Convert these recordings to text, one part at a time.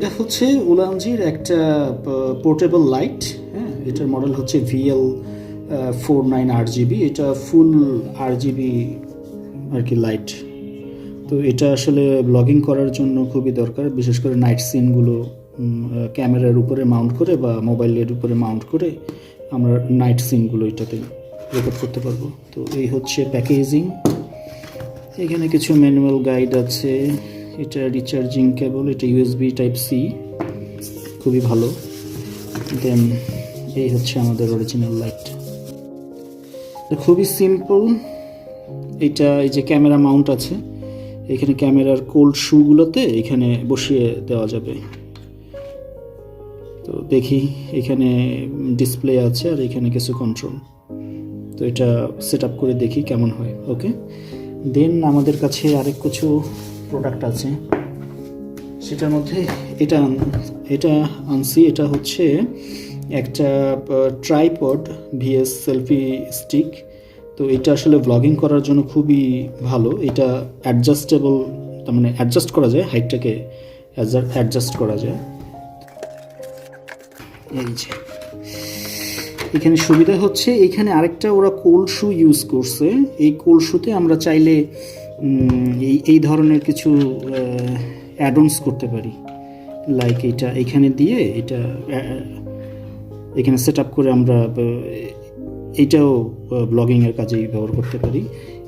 এটা হচ্ছে উলানজির একটা পোর্টেবল লাইট। হ্যাঁ, এটার মডেল হচ্ছে VL49 RGB। এটা ফুল RGB আর কি লাইট। তো এটা আসলে ব্লগিং করার জন্য খুবই দরকার, বিশেষ করে নাইট সিনগুলো ক্যামেরার উপরে মাউন্ট করে বা মোবাইলের উপরে মাউন্ট করে আমরা নাইট সিনগুলো এটাতে রেকর্ড করতে পারবো। তো এই হচ্ছে প্যাকেজিং। এখানে কিছু ম্যানুয়াল গাইড আছে। এটা রিচার্জিং কেবল, এটা USB Type-C, খুবই ভালো। দেন এই হচ্ছে আমাদের অরিজিনাল লাইট। খুবই সিম্পল। এটা এই যে ক্যামেরা মাউন্ট আছে, এখানে ক্যামেরার কোল্ড শুগুলোতে এখানে বসিয়ে দেওয়া যাবে। তো দেখি এখানে ডিসপ্লে আছে আর এখানে কিছু কন্ট্রোল। তো এটা সেট আপ করে দেখি কেমন হয়। ওকে, দেন আমাদের কাছে আরেক কিছু প্রোডাক্ট আছে, সেটার মধ্যে এটা আনছি। এটা হচ্ছে একটা ট্রাইপড VS সেলফি স্টিক। তো এটা আসলে ব্লগিং করার জন্য খুবই ভালো। এটা অ্যাডজাস্টেবল, তার মানে অ্যাডজাস্ট করা যায়, হাইটটাকে অ্যাডজাস্ট করা যায়। এই যে এখানে সুবিধা হচ্ছে, এখানে আরেকটা ওরা কোল্ড শু ইউজ করছে। এই কোল্ড শুতে আমরা চাইলে এই ধরনের কিছু অ্যাডঅনস করতে পারি, লাইক এটা এখানে দিয়ে এটা এখানে সেট আপ করে আমরা এইটাও ব্লগিংয়ের কাজেই ব্যবহার করতে পারি।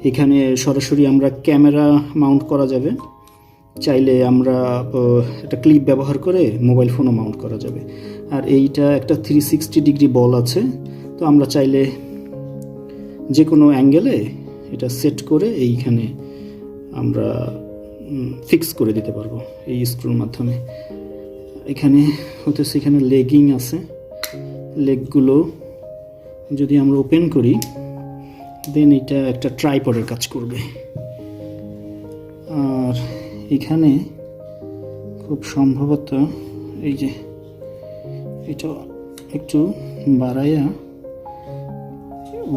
এখানে সরাসরি আমরা ক্যামেরা মাউন্ট করা যাবে, চাইলে আমরা একটা ক্লিপ ব্যবহার করে মোবাইল ফোনও মাউন্ট করা যাবে। আর এইটা একটা 360 ডিগ্রি বল আছে। তো আমরা চাইলে যে কোনো অ্যাঙ্গেলে এটা সেট করে এইখানে আমরা ফিক্স করে দিতে পারবো এই স্ক্রুর মাধ্যমে। এখানে হতেছে এখানে লেগিং আছে, লেগগুলো যদি আমরা ওপেন করি দেন এটা একটা ট্রাইপডের কাজ করবে। আর এখানে খুব সম্ভবত এই যে এটা একটু বাড়াইয়া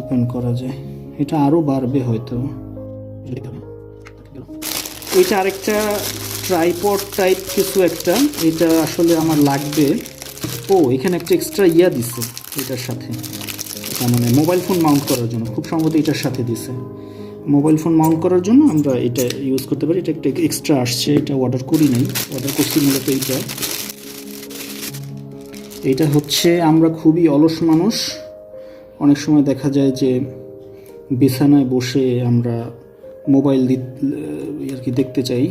ওপেন করা যায়, এটা আরও বাড়বে হয়তো। এটা আরেকটা ট্রাইপড টাইপ কিছু একটা, এটা আসলে আমার লাগবে। ও এখানে একটা এক্সট্রা ইয়া দিছে এটার সাথে, তার মানে মোবাইল ফোন মাউন্ট করার জন্য খুব সম্ভবত এটার সাথে দিছে। মোবাইল ফোন মাউন্ট করার জন্য আমরা এটা ইউজ করতে পারি। এটা একটা এক্সট্রা আসছে, এটা অর্ডার করি নাই, অর্ডার করছি মূলত এইটা। এটা হচ্ছে আমরা খুবই অলস মানুষ, অনেক সময় দেখা যায় যে বিছানায় বসে আমরা মোবাইল আর কি দেখতে চাই।